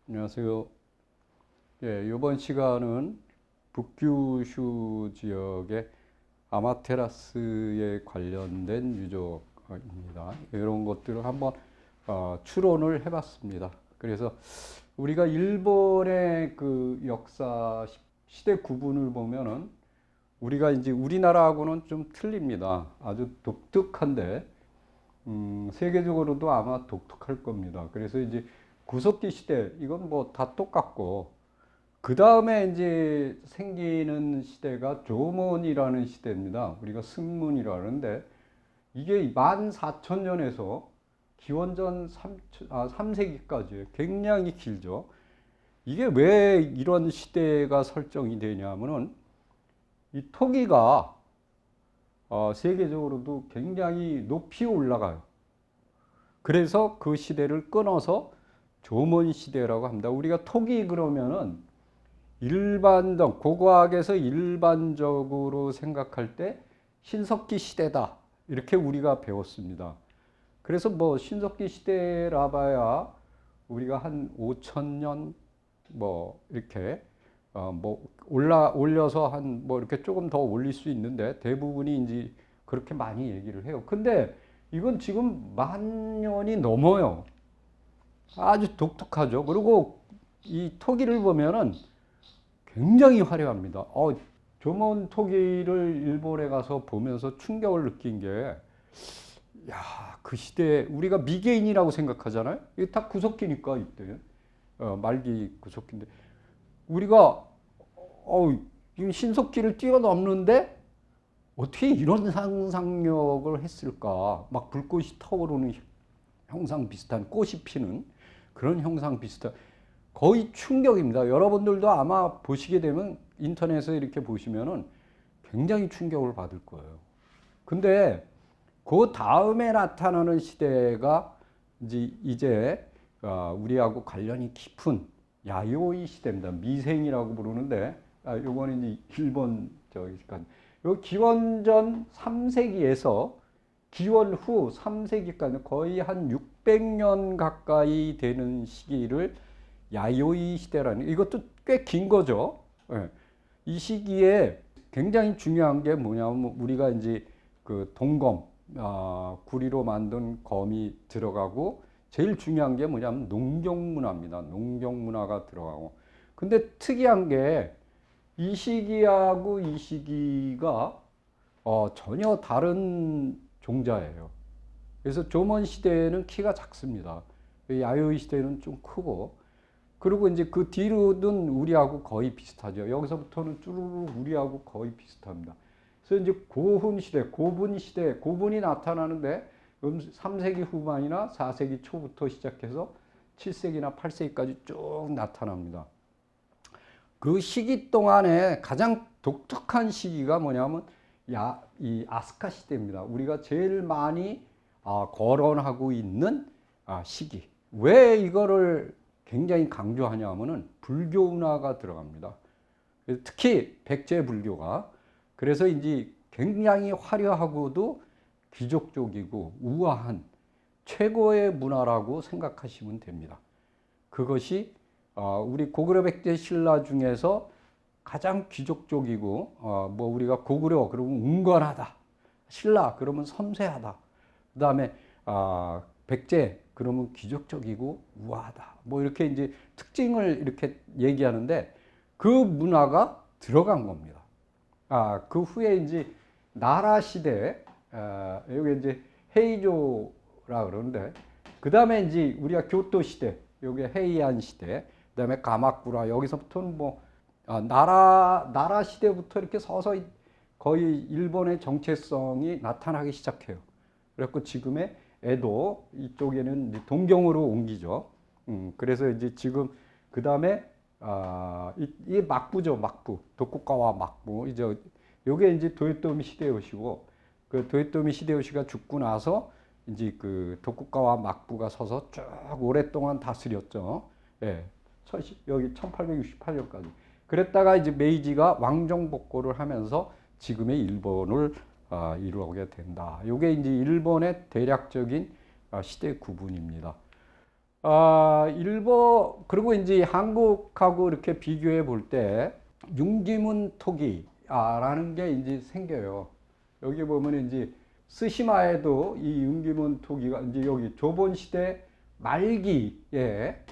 안녕하세요. 예, 이번 시간은 북규슈 지역의 아마테라스에 관련된 유적입니다. 이런 것들을 한번 추론을 해봤습니다. 그래서 우리가 일본의 그 역사 시대 구분을 보면은 우리가 이제 우리나라하고는 좀 틀립니다. 아주 독특한데 세계적으로도 아마 독특할 겁니다. 그래서 이제 구석기 시대 이건 뭐 다 똑같고 그 다음에 이제 생기는 시대가 조문이라는 시대입니다. 우리가 승문이라 하는데 이게 14,000년에서 기원전 3세기까지 굉장히 길죠. 이게 왜 이런 시대가 설정이 되냐면은 이 토기가 세계적으로도 굉장히 높이 올라가요. 그래서 그 시대를 끊어서 조문 시대라고 합니다. 우리가 토기 그러면은 고고학에서 일반적으로 생각할 때 신석기 시대다. 이렇게 우리가 배웠습니다. 그래서 뭐 신석기 시대라 봐야 우리가 한 5,000년 뭐 이렇게 뭐 올려서 한 뭐 이렇게 조금 더 올릴 수 있는데 대부분이 이제 그렇게 많이 얘기를 해요. 근데 이건 지금 10,000년이 넘어요. 아주 독특하죠. 그리고 이 토기를 보면은 굉장히 화려합니다. 조문 토기를 일본에 가서 보면서 충격을 느낀 게, 야, 그 시대에 우리가 미개인이라고 생각하잖아요. 이게 다 구석기니까 이때 말기 구석기인데 우리가 이 신석기를 뛰어넘는데 어떻게 이런 상상력을 했을까? 막 불꽃이 타오르는 형상 비슷한 꽃이 피는 그런 형상 비슷한 거의 충격입니다. 여러분들도 아마 보시게 되면 인터넷에 이렇게 보시면은 굉장히 충격을 받을 거예요. 근데 그 다음에 나타나는 시대가 이제 우리하고 관련이 깊은 야요이 시대입니다. 미생이라고 부르는데 요거는 이제 일본 요 기원전 3세기에서 기원 후 3세기까지 거의 한 600년 가까이 되는 시기를 야요이 시대라는, 이것도 꽤 긴 거죠. 예. 이 시기에 굉장히 중요한 게 뭐냐면 우리가 이제 그 동검, 구리로 만든 검이 들어가고 제일 중요한 게 뭐냐면 농경문화입니다. 농경문화가 들어가고. 근데 특이한 게 이 시기하고 이 시기가 전혀 다른 종자예요. 그래서 조먼 시대에는 키가 작습니다. 야요이 시대는 좀 크고, 그리고 이제 그 뒤로는 우리하고 거의 비슷하죠. 여기서부터는 쭈루룩 우리하고 거의 비슷합니다. 그래서 이제 고훈 시대, 고분 시대, 고분이 나타나는데 3세기 후반이나 4세기 초부터 시작해서 7세기나 8세기까지 쭉 나타납니다. 그 시기 동안에 가장 독특한 시기가 뭐냐면 이 아스카 시대입니다. 우리가 제일 많이 거론하고 있는 시기. 왜 이거를 굉장히 강조하냐면은 불교 문화가 들어갑니다. 특히 백제 불교가. 그래서 이제 굉장히 화려하고도 귀족적이고 우아한 최고의 문화라고 생각하시면 됩니다. 그것이 우리 고구려 백제 신라 중에서 가장 귀족적이고 뭐 우리가 고구려 그러면 운건하다, 신라 그러면 섬세하다, 그 다음에 백제 그러면 귀족적이고 우아하다, 뭐 이렇게 이제 특징을 이렇게 얘기하는데 그 문화가 들어간 겁니다. 그 후에 이제 나라 시대, 여기 이제 헤이조라 그러는데, 그 다음에 이제 우리가 교토 시대, 여기 헤이안 시대, 그 다음에 가마쿠라, 여기서부터는 뭐 나라 시대부터 이렇게 서서히 거의 일본의 정체성이 나타나기 시작해요. 그래서 지금의 에도 이쪽에는 동경으로 옮기죠. 그래서 이제 지금 그 다음에 이 막부죠, 막부. 도쿠가와 막부. 이제 요게 이제 도요토미 히데요시고, 그 도요토미 히데요시가 죽고 나서 이제 그 도쿠가와 막부가 서서 쭉 오랫동안 다스렸죠. 예. 여기 1868년까지. 그랬다가 이제 메이지가 왕정복고를 하면서 지금의 일본을 이루게 된다. 요게 이제 일본의 대략적인 시대 구분입니다. 그리고 이제 한국하고 이렇게 비교해 볼 때 융지문 토기라는 게 이제 생겨요. 여기 보면 이제 스시마에도 이 융지문 토기가 이제 여기 조본 시대 말기에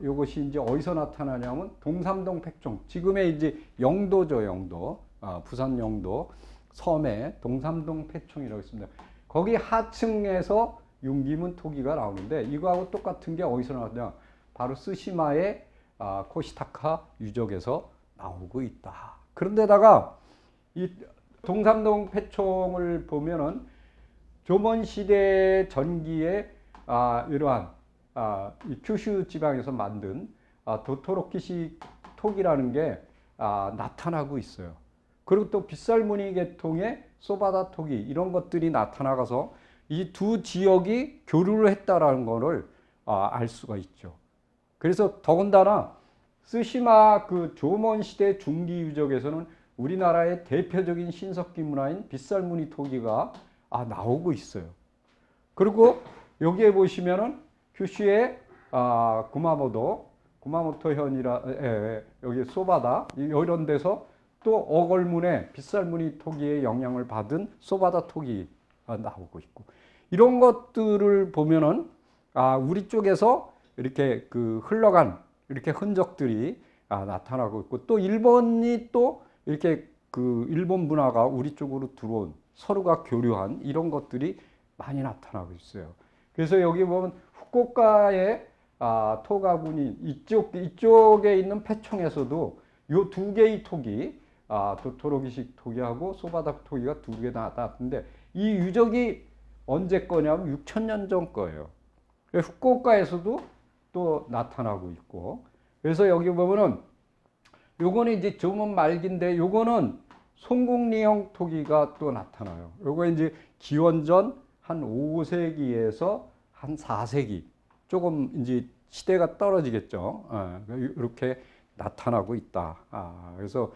요것이 이제 어디서 나타나냐면 동삼동 팩종, 지금의 이제 영도죠, 영도. 부산 영도 섬에 동삼동 팩종이라고 있습니다. 거기 하층에서 융기문 토기가 나오는데 이거하고 똑같은 게 어디서 나왔냐? 바로 스시마의 코시타카 유적에서 나오고 있다. 그런데다가 이 동삼동 폐총을 보면은 조선 시대 전기에 이러한 이 큐슈 지방에서 만든 도토로키식 토기라는 게 나타나고 있어요. 그리고 또 빗살무늬 계통의 소바다 토기 이런 것들이 나타나가서 이 두 지역이 교류를 했다라는 것을 알 수가 있죠. 그래서 더군다나 스시마 그 조먼 시대 중기 유적에서는 우리나라의 대표적인 신석기 문화인 빗살무늬 토기가 나오고 있어요. 그리고 여기에 보시면은 큐슈의 구마모토현이라 여기 소바다 이런 데서 또 어걸문에 빗살무늬 토기의 영향을 받은 소바다 토기가 나오고 있고 이런 것들을 보면은 우리 쪽에서 이렇게 그 흘러간 이렇게 흔적들이 나타나고 있고 또 일본이 또 이렇게 그 일본 문화가 우리 쪽으로 들어온 서로가 교류한 이런 것들이 많이 나타나고 있어요. 그래서 여기 보면 후쿠오카의 토가군이 이쪽에 있는 폐총에서도 요 두 개의 토기 도토로기식 토기하고 소바다 토기가 두 개 나왔는데 이 유적이 언제 거냐면 6,000년 전 거예요. 후쿠오카에서도 또 나타나고 있고 그래서 여기 보면은 요거는 이제 조문 말기인데 요거는 송국리형 토기가 또 나타나요. 요거 이제 기원전 한 5세기에서 한 4세기 조금 이제 시대가 떨어지겠죠. 이렇게 나타나고 있다. 그래서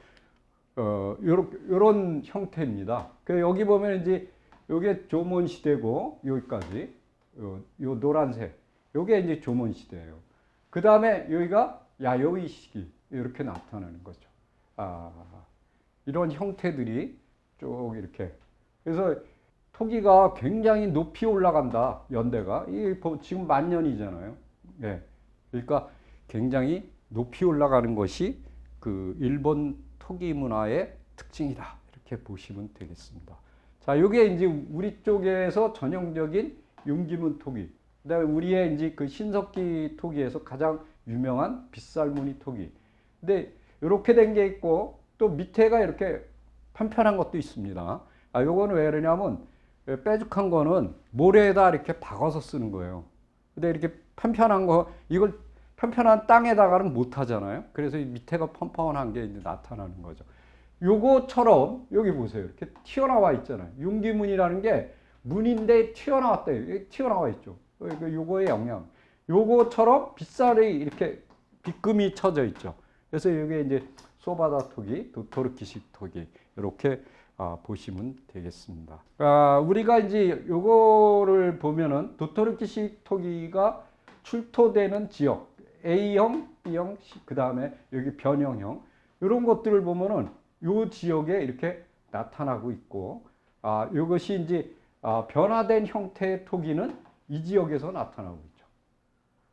요런 형태입니다. 여기 보면 이제 요게 조문 시대고 여기까지 요 노란색 요게 이제 조문 시대예요. 그 다음에 여기가 야요이 시기 이렇게 나타나는 거죠. 이런 형태들이 쭉 이렇게 그래서 토기가 굉장히 높이 올라간다. 연대가 이 지금 만년이잖아요. 네. 그러니까 굉장히 높이 올라가는 것이 그 일본 토기 문화의 특징이다. 이렇게 보시면 되겠습니다. 자, 이게 이제 우리 쪽에서 전형적인 융기문 토기. 그다음에 우리의 이제 그 신석기 토기에서 가장 유명한 빗살무늬 토기. 근데 이렇게 된 게 있고 또 밑에가 이렇게 편편한 것도 있습니다. 요거는 왜 그러냐면 빼죽한 거는 모래에다 이렇게 박아서 쓰는 거예요. 근데 이렇게 편편한 거 이걸 편편한 땅에다가는 못 하잖아요. 그래서 이 밑에가 펀펀한 게 이제 나타나는 거죠. 요거처럼 여기 보세요. 이렇게 튀어나와 있잖아요. 융기문이라는 게 문인데 튀어나왔다. 튀어나와 있죠. 요거의 영향. 요거처럼 빗살이 이렇게 빗금이 쳐져 있죠. 그래서 이게 이제 소바다 토기, 도토르키식 토기 이렇게 보시면 되겠습니다. 우리가 이제 요거를 보면은 도토르키식 토기가 출토되는 지역 A형, B형, 그 다음에 여기 변형형 이런 것들을 보면은 요 지역에 이렇게 나타나고 있고 이것이 이제 변화된 형태의 토기는 이 지역에서 나타나고 있죠.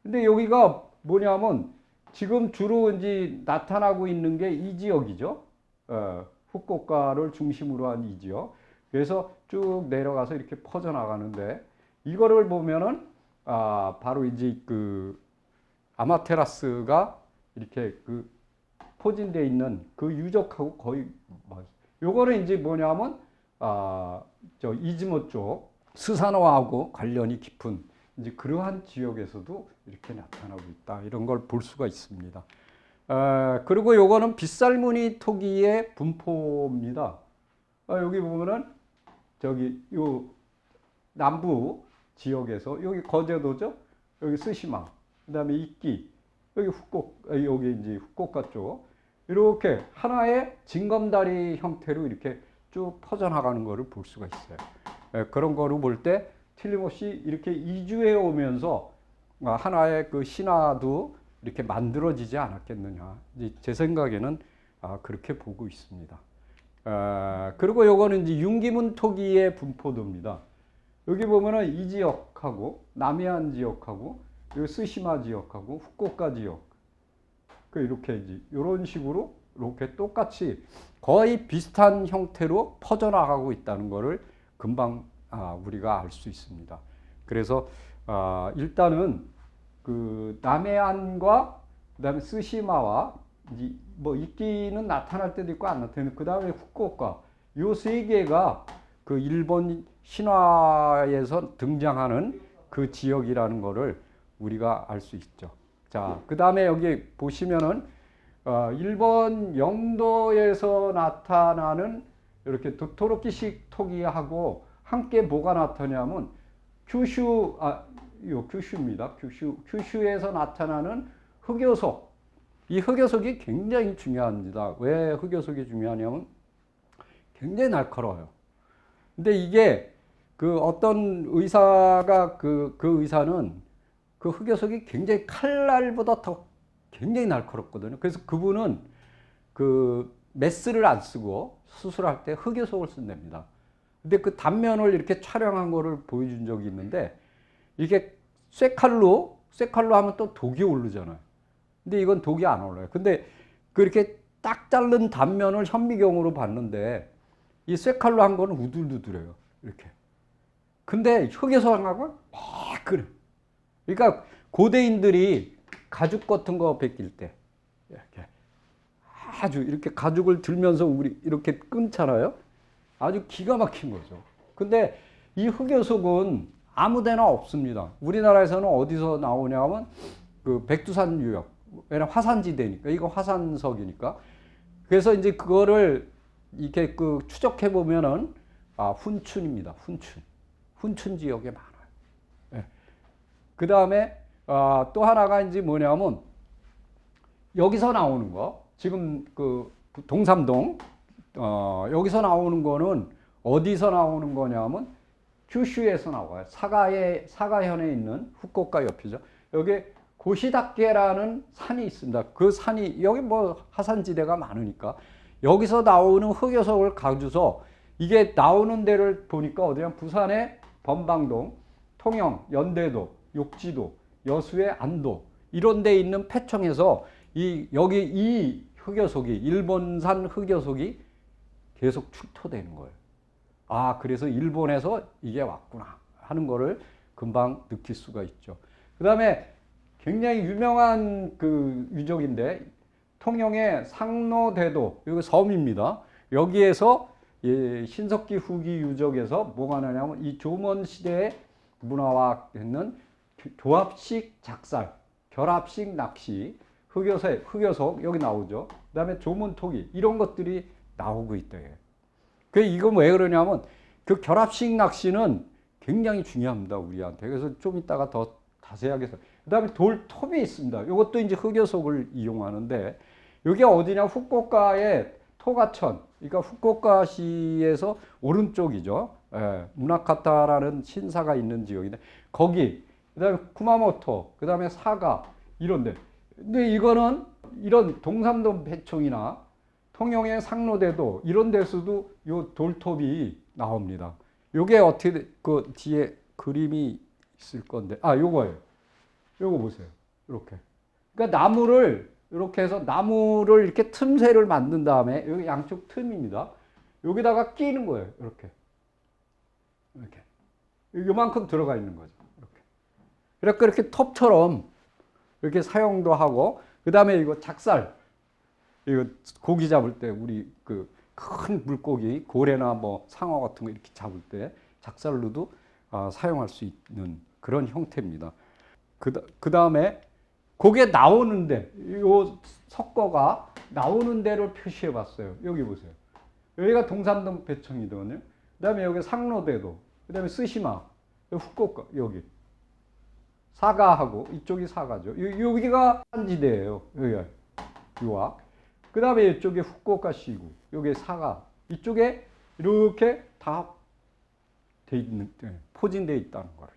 근데 여기가 뭐냐면 지금 주로 이제 나타나고 있는 게 이 지역이죠. 후쿠오카를 중심으로 한 이 지역. 그래서 쭉 내려가서 이렇게 퍼져 나가는데 이거를 보면은 바로 이제 그 아마테라스가 이렇게 그 포진되어 있는 그 유적하고 거의 요거는 이제 뭐냐면 저 이즈모 쪽 스사노하고 관련이 깊은 이제 그러한 지역에서도 이렇게 나타나고 있다. 이런 걸 볼 수가 있습니다. 그리고 요거는 빗살무늬 토기의 분포입니다. 여기 보면은 저기 요 남부 지역에서 여기 거제도죠. 여기 스시마. 그다음에 이끼. 여기 이제 후쿠오카 쪽. 이렇게 하나의 징검다리 형태로 이렇게 쭉 퍼져나가는 것을 볼 수가 있어요. 그런 거를 볼 때 틀림없이 이렇게 이주해 오면서 하나의 그 신화도 이렇게 만들어지지 않았겠느냐. 제 생각에는 그렇게 보고 있습니다. 그리고 요거는 이제 윤기문 토기의 분포도입니다. 여기 보면은 이 지역하고 남해안 지역하고 요 스시마 지역하고 후쿠오카 지역 이렇게 이제 이런 식으로 이렇게 똑같이 거의 비슷한 형태로 퍼져나가고 있다는 것을 금방 우리가 알 수 있습니다. 그래서 일단은 그 남해안과 그다음에 스시마와 뭐 있기는 나타날 때도 있고 안 나타나는 그다음에 후쿠오카 요 세 개가 그 일본 신화에서 등장하는 그 지역이라는 것을 우리가 알 수 있죠. 자, 그다음에 여기 보시면은 일본 영도에서 나타나는 이렇게 도토로키식 토기하고 함께 뭐가 나타나냐면 큐슈입니다. 큐슈에서 나타나는 흑요석. 이 흑요석이 굉장히 중요합니다. 왜 흑요석이 중요하냐면 굉장히 날카로워요. 근데 이게 그 어떤 의사가 그 의사는 그 흑요석이 굉장히 칼날보다 더 굉장히 날카롭거든요. 그래서 그분은 그 메스를 안 쓰고 수술할 때 흑요석을 쓴답니다. 근데 그 단면을 이렇게 촬영한 거를 보여준 적이 있는데 이게 쇠칼로 하면 또 독이 오르잖아요. 근데 이건 독이 안 올라요. 근데 그렇게 딱 자른 단면을 현미경으로 봤는데 이 쇠칼로 한 거는 우둘우둘해요. 이렇게. 근데 흑에서 한 거는 막 그래. 그러니까 고대인들이 가죽 같은 거 벗길 때 이렇게 아주 이렇게 가죽을 들면서 우리 이렇게 끊잖아요. 아주 기가 막힌 거죠. 근데 이 흑요석은 아무 데나 없습니다. 우리나라에서는 어디서 나오냐면 그 백두산 유역. 왜냐면 화산지대니까. 이거 화산석이니까. 그래서 이제 그거를 이렇게 그 추적해 보면은 훈춘입니다. 훈춘 지역에 많아요. 네. 그 다음에 또 하나가 이제 뭐냐면 여기서 나오는 거. 지금 그 동삼동 여기서 나오는 거는 어디서 나오는 거냐면 큐슈에서 나와요. 사가현에 있는 후쿠오카 옆이죠. 여기 고시다케라는 산이 있습니다. 그 산이 여기 뭐 하산지대가 많으니까 여기서 나오는 흑요석을 가져서 이게 나오는 데를 보니까 어디냐 부산의 범방동, 통영, 연대도, 욕지도, 여수의 안도 이런 데 있는 폐청에서 여기 이 흑요석이 일본산 흑요석이 계속 출토되는 거예요. 그래서 일본에서 이게 왔구나 하는 거를 금방 느낄 수가 있죠. 그 다음에 굉장히 유명한 그 유적인데 통영의 상노대도 여기 섬입니다. 여기에서 신석기 후기 유적에서 뭐가 나냐면 이 조선 시대의 문화와 있는 조합식 작살, 결합식 낚시, 흑요석 여기 나오죠. 그다음에 조문토기 이런 것들이 나오고 있대요. 그 이거 왜 그러냐면 그 결합식 낚시는 굉장히 중요합니다 우리한테. 그래서 좀 이따가 더 자세하게. 그다음에 돌톱이 있습니다. 이것도 이제 흑요석을 이용하는데 이게 어디냐 후쿠오카의 토가천. 그러니까 후쿠오카시에서 오른쪽이죠. 무나카타라는 신사가 있는 지역인데 거기. 그다음에 쿠마모토. 그다음에 사가 이런데. 근데 이거는 이런 동삼도 배총이나 통영의 상로대도 이런 데서도 요 돌톱이 나옵니다. 요게 어떻게 그 뒤에 그림이 있을 건데 요거예요. 요거 보세요. 이렇게. 그러니까 나무를 이렇게 해서 나무를 이렇게 틈새를 만든 다음에 여기 양쪽 틈입니다. 여기다가 끼는 거예요. 이렇게. 요만큼 들어가 있는 거죠. 이렇게 톱처럼 이렇게 사용도 하고 그다음에 이거 작살. 이거 고기 잡을 때 우리 그 큰 물고기 고래나 뭐 상어 같은 거 이렇게 잡을 때 작살로도 사용할 수 있는 그런 형태입니다. 그 다음에 그게 나오는데 요 석거가 나오는 데를 표시해 봤어요. 여기 보세요. 여기가 동삼동 배청이거든요. 그 다음에 여기 상로대도, 그 다음에 스시마, 후쿠오카 여기 사가하고 이쪽이 사가죠. 여기가 산지대예요. 여기가 유학. 그 다음에 이쪽에 후쿠오카 시구, 여기 사가, 이쪽에 이렇게 다 돼 있는, 포진되어 있다는 거예요.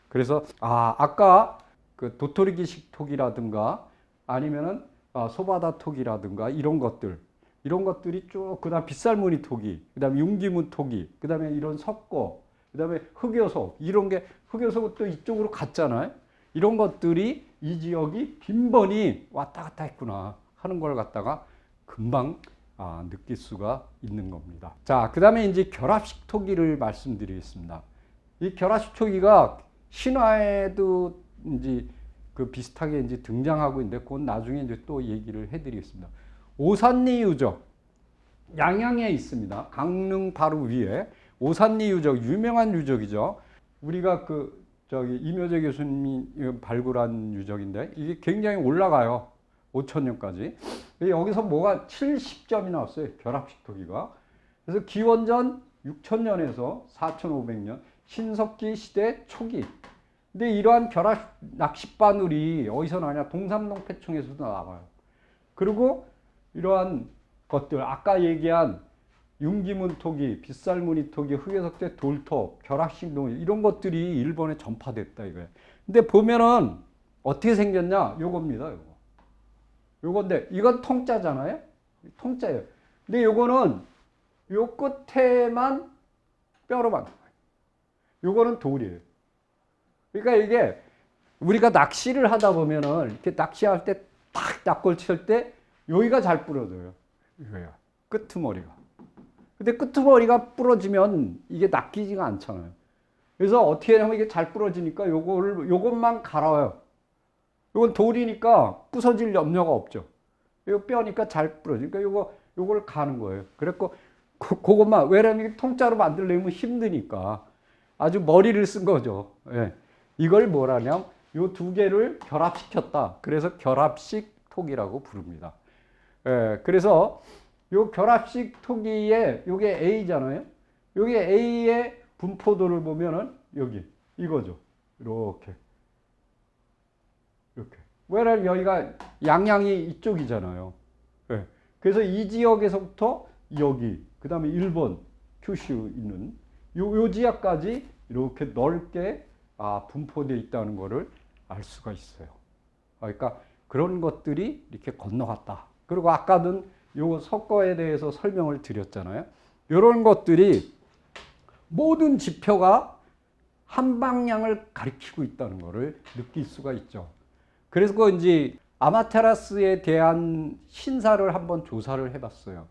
그래서, 아까 그 도토리기식 톡이라든가 아니면은 소바다 톡이라든가 이런 것들이 쭉 그다음 빗살무늬 톡이, 그다음에 융기문 톡이, 그다음에 이런 석고, 그다음에 흑요석 이런 게 흑요석은 또 이쪽으로 갔잖아요. 이런 것들이 이 지역이 빈번히 왔다 갔다 했구나 하는 걸 갖다가 금방 느낄 수가 있는 겁니다. 자, 그다음에 이제 결합식 토기를 말씀드리겠습니다. 이 결합식 토기가 신화에도 이제 그 비슷하게 이제 등장하고 있는데 그건 나중에 이제 또 얘기를 해드리겠습니다. 오산리 유적, 양양에 있습니다. 강릉 바로 위에 오산리 유적, 유명한 유적이죠. 우리가 이묘재 교수님이 발굴한 유적인데 이게 굉장히 올라가요. 5,000년까지. 여기서 뭐가 70점이 나왔어요. 결합식 토기가. 그래서 기원전 6,000년에서 4,500년 신석기 시대 초기. 근데 이러한 결합 낚싯바늘이 어디서 나냐? 동삼동 패총에서도 나와요. 그리고 이러한 것들, 아까 얘기한 융기문 토기, 빗살무늬 토기, 흑요석대 돌톱, 결합식 농 이런 것들이 일본에 전파됐다 이거예요. 근데 보면은 어떻게 생겼냐? 요겁니다. 요건데 이건 통짜잖아요. 통짜예요. 근데 요거는 요 끝에만 뼈로 만든 거예요. 요거는 돌이에요. 그러니까 이게 우리가 낚시를 하다 보면은 이렇게 낚시할 때 딱 낚을 칠 때 여기가 잘 부러져요. 이거야. 끄트머리가. 근데 끄트머리가 부러지면 이게 낚이지가 않잖아요. 그래서 어떻게 하냐면 이게 잘 부러지니까 요것만 갈아요. 요건 돌이니까 부서질 염려가 없죠. 요 뼈니까 잘 부러지니까 요걸 가는 거예요. 그래갖고 그것만, 왜냐면 통짜로 만들려면 힘드니까 아주 머리를 쓴 거죠. 예. 이걸 뭐라냐면 요 두 개를 결합시켰다. 그래서 결합식 톡이라고 부릅니다. 예. 그래서 요 결합식 토기에 요게 A잖아요. 요게 A의 분포도를 보면은 여기 이거죠. 이렇게. 왜냐면 여기가 양양이 이쪽이잖아요. 네. 그래서 이 지역에서부터 여기, 그 다음에 일본, 큐슈 있는 요 지역까지 이렇게 넓게 분포되어 있다는 것을 알 수가 있어요. 그러니까 그런 것들이 이렇게 건너갔다. 그리고 아까는 요 석거에 대해서 설명을 드렸잖아요. 이런 것들이 모든 지표가 한 방향을 가리키고 있다는 것을 느낄 수가 있죠. 그래서 이제 아마테라스에 대한 신사를 한번 조사를 해봤어요.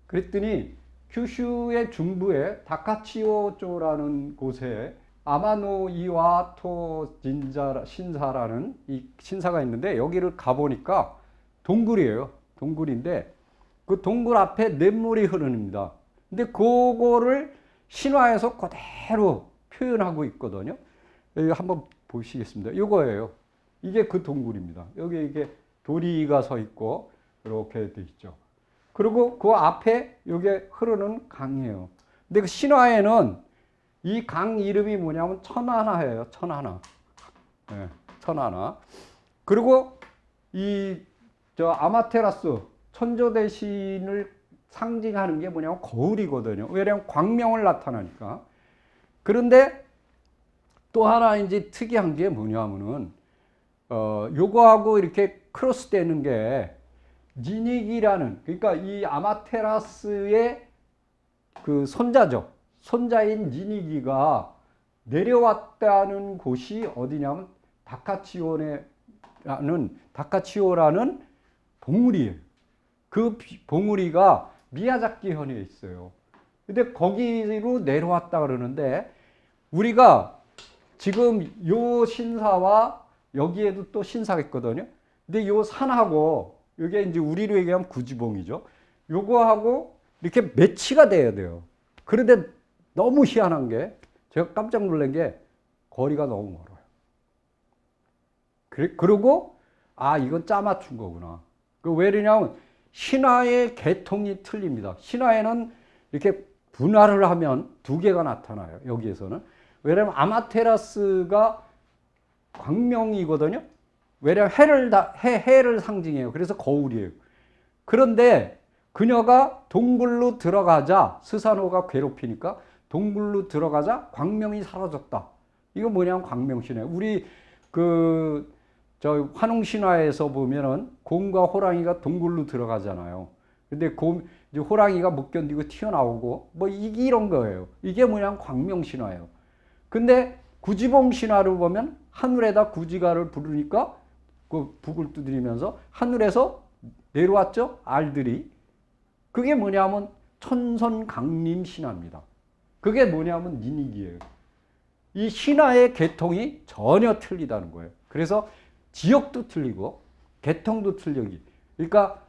그랬더니 큐슈의 중부에 다카치오조라는 곳에 아마노 이와토 신사라는 이 신사가 있는데 여기를 가보니까 동굴이에요. 동굴인데 그 동굴 앞에 냇물이 흐릅니다. 근데 그거를 신화에서 그대로 표현하고 있거든요. 여기 한번 보시겠습니다. 이거예요. 이게 그 동굴입니다. 여기 이게 도리가 서 있고 이렇게 돼 있죠. 그리고 그 앞에 이게 흐르는 강이에요. 근데 그 신화에는 이 강 이름이 뭐냐면 천하나예요. 천하나. 네, 천하나. 그리고 아마테라스 천조대신을 상징하는 게 뭐냐면 거울이거든요. 왜냐하면 광명을 나타나니까. 그런데 또 하나 이제 특이한 게 뭐냐면은 요거하고 이렇게 크로스되는 게 니닉이라는, 그러니까 이 아마테라스의 그 손자죠. 손자인 니니기가 내려왔다는 곳이 어디냐면 다카치오라는 봉우리예요. 그 봉우리가 미야자키 현에 있어요. 근데 거기로 내려왔다 그러는데 우리가 지금 요 신사와 여기에도 또 신사가 있거든요. 근데 요 산하고 이게 이제 우리로 얘기하면 구지봉이죠. 요거하고 이렇게 매치가 돼야 돼요. 그런데 너무 희한한 게 제가 깜짝 놀란 게 거리가 너무 멀어요. 그리고 이건 짜맞춘 거구나. 왜냐면 신화의 계통이 틀립니다. 신화에는 이렇게 분할을 하면 두 개가 나타나요. 여기에서는. 왜냐면 아마테라스가 광명이거든요. 왜냐면 해를 상징해요. 그래서 거울이에요. 그런데 그녀가 동굴로 들어가자, 스사노가 괴롭히니까 동굴로 들어가자 광명이 사라졌다. 이거 뭐냐면 광명시네. 우리 저 환웅 신화에서 보면은 곰과 호랑이가 동굴로 들어가잖아요. 근데 이제 호랑이가 못 견디고 튀어나오고 뭐 이런 거예요. 이게 뭐냐면 광명 신화예요. 근데 구지봉 신화를 보면 하늘에다 구지가를 부르니까 그 북을 두드리면서 하늘에서 내려왔죠? 알들이. 그게 뭐냐면 천선강림 신화입니다. 그게 뭐냐면 니닉이에요. 이 신화의 계통이 전혀 틀리다는 거예요. 그래서 지역도 틀리고 계통도 틀리기. 그러니까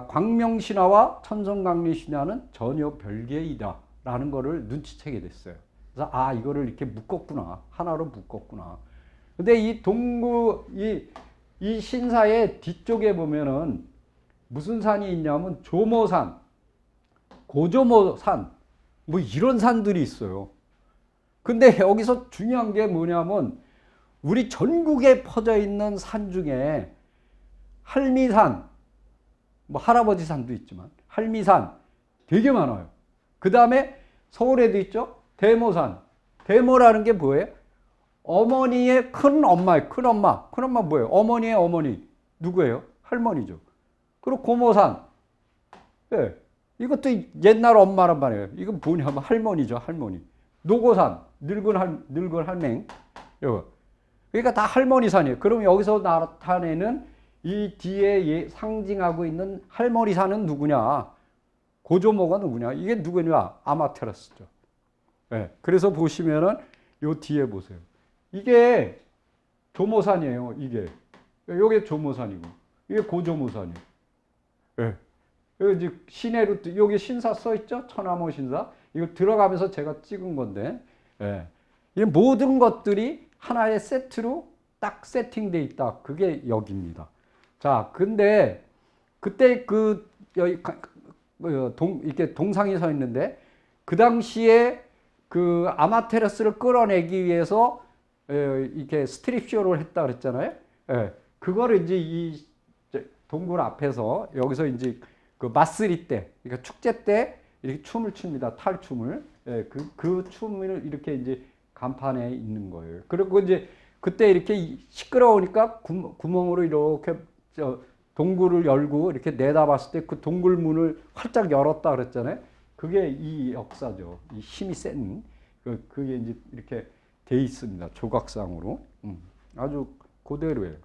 광명 신화와 천선강림 신화는 전혀 별개이다라는 거를 눈치채게 됐어요. 그래서 이거를 이렇게 묶었구나. 하나로 묶었구나. 근데 이 신사의 뒤쪽에 보면은 무슨 산이 있냐면 조모산, 고조모산, 뭐 이런 산들이 있어요. 근데 여기서 중요한 게 뭐냐면 우리 전국에 퍼져 있는 산 중에 할미산, 뭐 할아버지 산도 있지만 할미산 되게 많아요. 그 다음에 서울에도 있죠. 대모산. 대모라는 게 뭐예요? 어머니의 큰엄마예요. 큰엄마. 큰엄마 뭐예요? 어머니의 어머니. 누구예요? 할머니죠. 그리고 고모산. 예. 이것도 옛날 엄마란 말이에요. 이건 뭐냐면 할머니죠. 할머니. 노고산. 늙은 할맹. 이거. 그러니까 다 할머니 산이에요. 그럼 여기서 나타내는 이 뒤에 상징하고 있는 할머니 산은 누구냐? 고조모가 누구냐? 이게 누구냐? 아마테라스죠. 네. 그래서 보시면은 요 뒤에 보세요. 이게 조모산이에요. 이게. 요게 조모산이고. 이게 고조모산이에요. 네. 여기 이제 시내로, 여기 신사 써있죠? 천하모 신사. 이거 들어가면서 제가 찍은 건데. 네. 이 모든 것들이 하나의 세트로 딱 세팅되어 있다. 그게 여기입니다. 자, 근데 그때 이렇게 동상이 서 있는데 그 당시에 그 아마테라스를 끌어내기 위해서 이렇게 스트립쇼를 했다 그랬잖아요. 그거를 이제 이 동굴 앞에서 여기서 이제 그 마쓰리 때, 그러니까 축제 때 이렇게 춤을 춥니다. 탈춤을. 그 춤을 이렇게 이제 간판에 있는 거예요. 그리고 이제 그때 이렇게 시끄러우니까 구멍으로 이렇게 동굴을 열고 이렇게 내다봤을 때 그 동굴 문을 활짝 열었다 그랬잖아요. 그게 이 역사죠. 이 힘이 센 그게 이제 이렇게 돼 있습니다. 조각상으로. 아주 그대로예요.